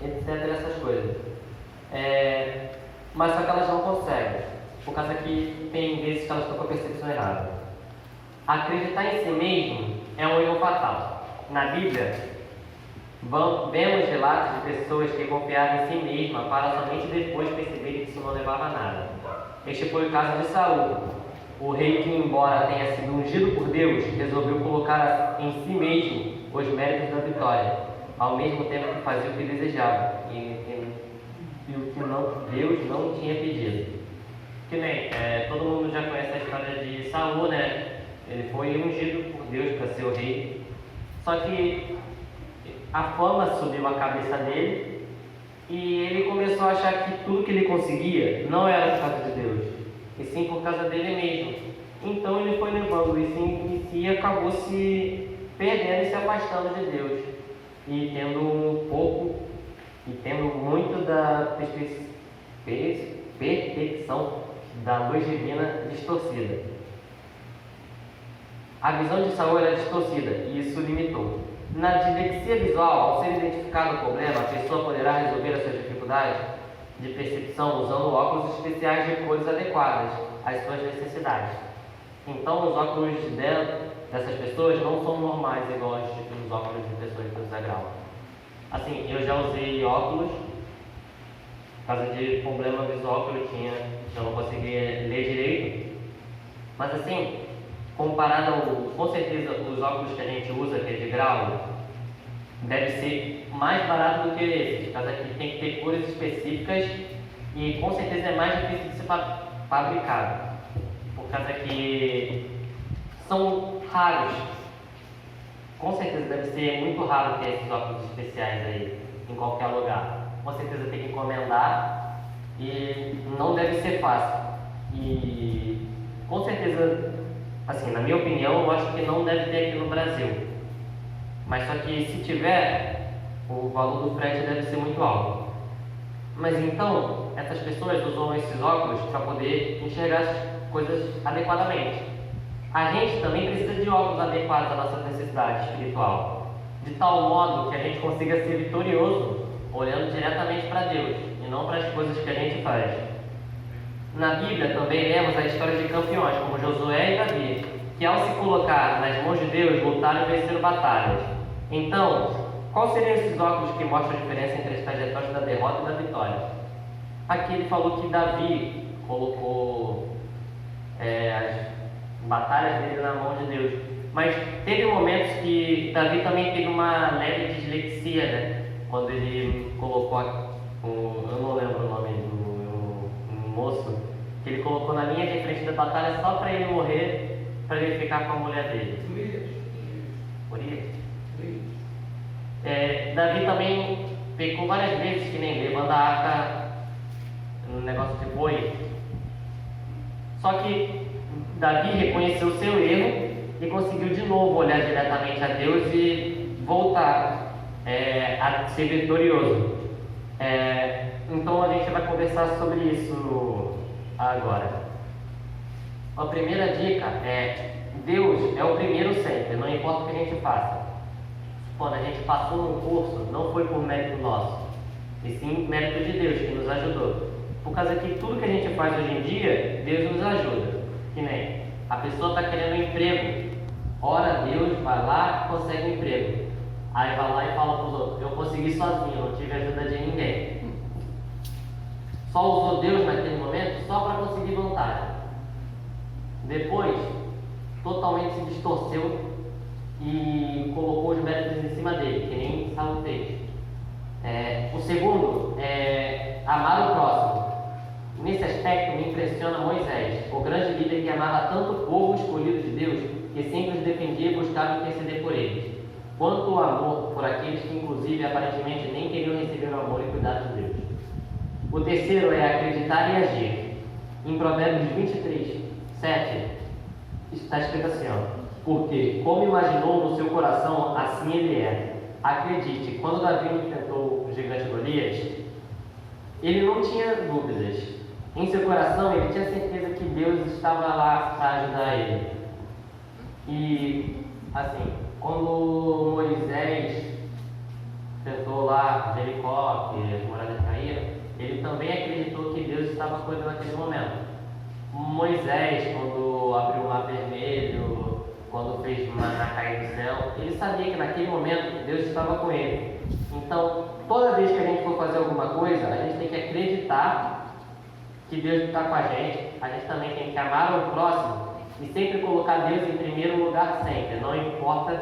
etc. Essas coisas. Mas só que elas não conseguem, por causa que tem vezes que elas estão com a percepção errada. Acreditar em si mesmo é um erro fatal. Na Bíblia, vemos relatos de pessoas que confiaram em si mesma para somente depois perceberem que isso não levava a nada. Este foi o caso de Saul. O rei que, embora tenha sido ungido por Deus, resolveu colocar em si mesmo os méritos da vitória, ao mesmo tempo que fazia o que desejava e o que Deus não tinha pedido. Que nem, todo mundo já conhece a história de Saul, né? Ele foi ungido por Deus para ser o rei. Só que a fama subiu a cabeça dele e ele começou a achar que tudo que ele conseguia não era por causa de Deus, e sim por causa dele mesmo. Então ele foi levando isso em si e acabou se perdendo e se afastando de Deus, e tendo muito da percepção da luz divina distorcida. A visão de Saul era distorcida e isso limitou. Na dislexia visual, ao ser identificado o problema, a pessoa poderá resolver as suas dificuldades de percepção usando óculos especiais de cores adequadas às suas necessidades. Então, os óculos dessas pessoas não são normais, igual os óculos de pessoas que usam grau. Assim, eu já usei óculos por causa de problema visual que eu tinha, eu não conseguia ler direito. Mas assim, comparado com certeza os óculos que a gente usa, que é de grau, deve ser mais barato do que esse, por causa que tem que ter cores específicas e com certeza é mais difícil de ser fabricado, por causa que são raros. Com certeza deve ser muito raro ter esses óculos especiais aí em qualquer lugar. Com certeza tem que encomendar e não deve ser fácil. E com certeza, assim, na minha opinião, eu acho que não deve ter aqui no Brasil. Mas só que se tiver, o valor do frete deve ser muito alto. Mas então, essas pessoas usam esses óculos para poder enxergar as coisas adequadamente. A gente também precisa de óculos adequados à nossa necessidade espiritual, de tal modo que a gente consiga ser vitorioso olhando diretamente para Deus e não para as coisas que a gente faz. Na Bíblia também lemos a história de campeões como Josué e Davi, que ao se colocar nas mãos de Deus lutaram e venceram batalhas. Então, quais seriam esses óculos que mostram a diferença entre as trajetórias da derrota e da vitória? Aqui ele falou que Davi colocou as batalhas dele na mão de Deus, mas teve momentos que Davi também teve uma leve dislexia, né? Quando ele colocou eu não lembro o nome do moço, que ele colocou na linha de frente da batalha só para ele morrer, para ele ficar com a mulher dele. Urias? Davi também pecou várias vezes, que nem levando a arca no negócio de boi. Só que Davi reconheceu o seu erro e conseguiu de novo olhar diretamente a Deus e voltar a ser vitorioso. Então a gente vai conversar sobre isso agora. A primeira dica é: Deus é o primeiro sempre, não importa o que a gente faça. Quando a gente passou num curso, não foi por mérito nosso, e sim mérito de Deus que nos ajudou. Por causa que tudo que a gente faz hoje em dia, Deus nos ajuda. Que nem a pessoa está querendo um emprego, ora a Deus, vai lá e consegue um emprego. Aí vai lá e fala para os outros: eu consegui sozinho, não tive ajuda de ninguém. Só usou Deus naquele momento só para conseguir vantagem. Depois, totalmente se distorceu e colocou os méritos em cima dele, que nem Saul fez. O segundo é amar o próximo. Nesse aspecto me impressiona Moisés, o grande líder que amava tanto o povo escolhido de Deus, que sempre os defendia e buscava interceder por eles, quanto o amor por aqueles que inclusive aparentemente nem queriam receber o amor e cuidado de Deus. O terceiro é acreditar e agir. Em Provérbios 23, 7, está escrito assim: porque como imaginou no seu coração, assim ele é. Acredite, quando Davi enfrentou o gigante Golias, ele não tinha dúvidas. Em seu coração ele tinha certeza que Deus estava lá para ajudar ele. E assim, quando Moisés tentou lá Jericó, que as muralhas caíram, ele também acreditou que Deus estava cuidando naquele momento. Moisés, quando abriu o mar vermelho, quando fez maná cair do céu, ele sabia que naquele momento Deus estava com ele. Então, toda vez que a gente for fazer alguma coisa, a gente tem que acreditar que Deus está com a gente também tem que amar o próximo e sempre colocar Deus em primeiro lugar sempre, não importa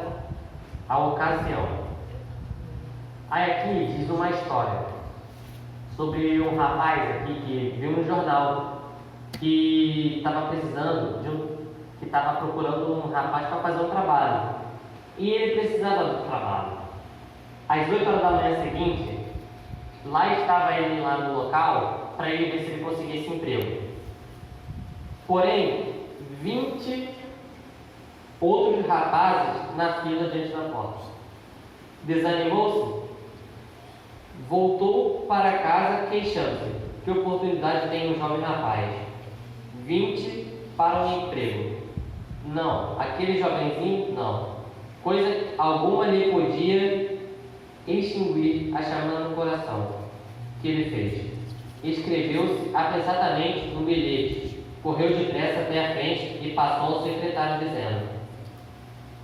a ocasião. Aí aqui diz uma história sobre um rapaz aqui que viu no jornal que estava precisando que estava procurando um rapaz para fazer um trabalho. E ele precisava do trabalho. Às 8 horas da manhã seguinte, lá estava ele lá no local para ele ver se ele conseguisse emprego. Porém, 20 outros rapazes na fila diante da porta. Desanimou-se, voltou para casa queixando-se. Que oportunidade tem um jovem rapaz? 20 para um emprego. Não, aquele jovenzinho, não. Coisa alguma lhe podia extinguir a chama no coração. Que ele fez? Escreveu-se apressadamente no bilhete, correu depressa até a frente e passou ao secretário dizendo: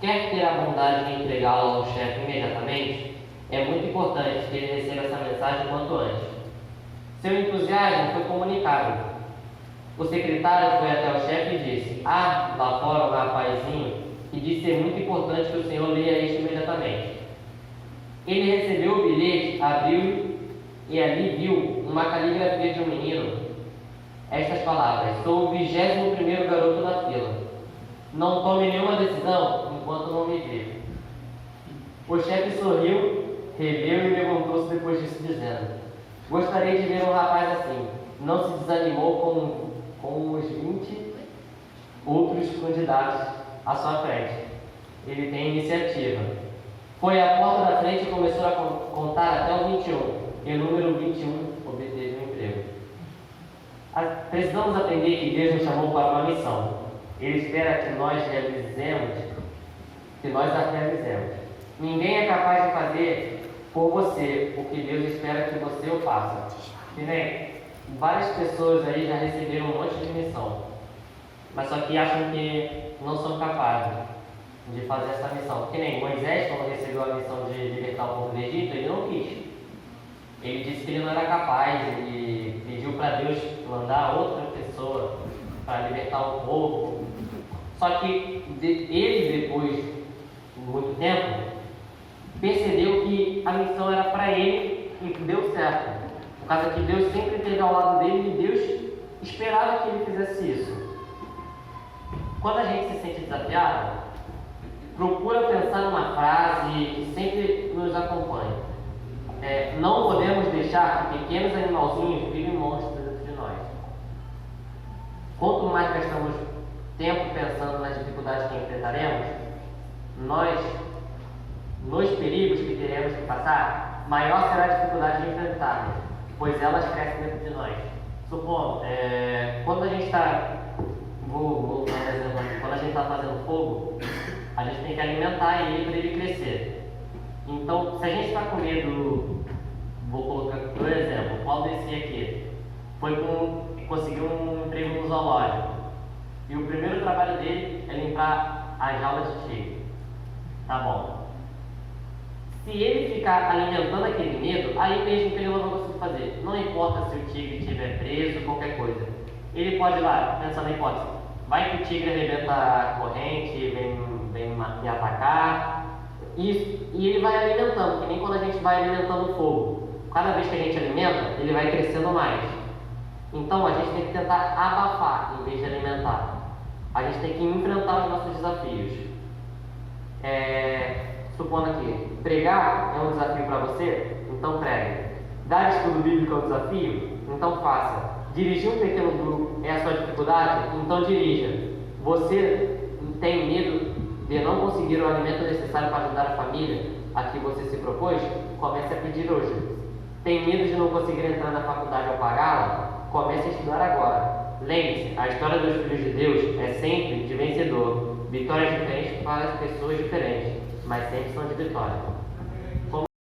quer ter a bondade de entregá-lo ao chefe imediatamente? É muito importante que ele receba essa mensagem quanto antes. Seu entusiasmo foi comunicável. O secretário foi até o chefe e disse: lá fora um rapazinho que disse ser muito importante que o senhor leia isto imediatamente. Ele recebeu o bilhete, abriu e ali viu uma caligrafia de um menino. Estas palavras: sou o 21º garoto da fila. Não tome nenhuma decisão enquanto não me ver. O chefe sorriu, releu e levantou-se depois disso, dizendo: gostaria de ver um rapaz assim. Não se desanimou com os 20 outros candidatos à sua frente. Ele tem iniciativa. Foi à porta da frente e começou a contar até o 21. E o número 21 obteve um emprego. Precisamos aprender que Deus nos chamou para uma missão. Ele espera que nós a realizemos. Ninguém é capaz de fazer por você o que Deus espera que você o faça. Que nem várias pessoas aí já receberam um monte de missão, mas só que acham que não são capazes de fazer essa missão. Que nem Moisés, quando recebeu a missão de libertar o povo do Egito, ele não quis. Ele disse que ele não era capaz, ele pediu para Deus mandar outra pessoa para libertar o povo. Só que ele, depois de muito tempo, percebeu que a missão era para ele e deu certo. Por causa que Deus sempre esteve ao lado dele e Deus esperava que ele fizesse isso. Quando a gente se sente desafiado, procura pensar numa frase que sempre nos acompanha. Não podemos deixar que pequenos animalzinhos virem monstros dentro de nós. Quanto mais gastamos tempo pensando nas dificuldades que enfrentaremos, nos perigos que teremos que passar, maior será a dificuldade de enfrentarmos, pois elas crescem dentro de nós. Supondo, quando a gente está, vou dar um exemplo aqui, quando a gente está fazendo fogo, a gente tem que alimentar ele para ele crescer. Então, se a gente está com medo, vou colocar por exemplo, o Paulo desse aqui, conseguiu um emprego no zoológico. E o primeiro trabalho dele é limpar as jaulas de tigre. Tá bom. Se ele ficar alimentando aquele medo, aí mesmo que ele não vai conseguir fazer. Não importa se o tigre estiver preso, qualquer coisa. Ele pode ir lá, pensar na hipótese. Vai que o tigre arrebenta a corrente, vem me atacar. E ele vai alimentando, que nem quando a gente vai alimentando o fogo. Cada vez que a gente alimenta, ele vai crescendo mais. Então a gente tem que tentar abafar em vez de alimentar. A gente tem que enfrentar os nossos desafios. Supondo aqui, pregar é um desafio para você? Então pregue. Dar estudo bíblico é um desafio? Então faça. Dirigir um pequeno grupo é a sua dificuldade? Então dirija. Você tem medo de não conseguir o alimento necessário para ajudar a família a que você se propôs? Comece a pedir hoje. Tem medo de não conseguir entrar na faculdade ao pagá-la? Comece a estudar agora. Lembre-se, a história dos filhos de Deus é sempre de vencedor. Vitórias diferentes para as pessoas diferentes, mas sempre são de vitória.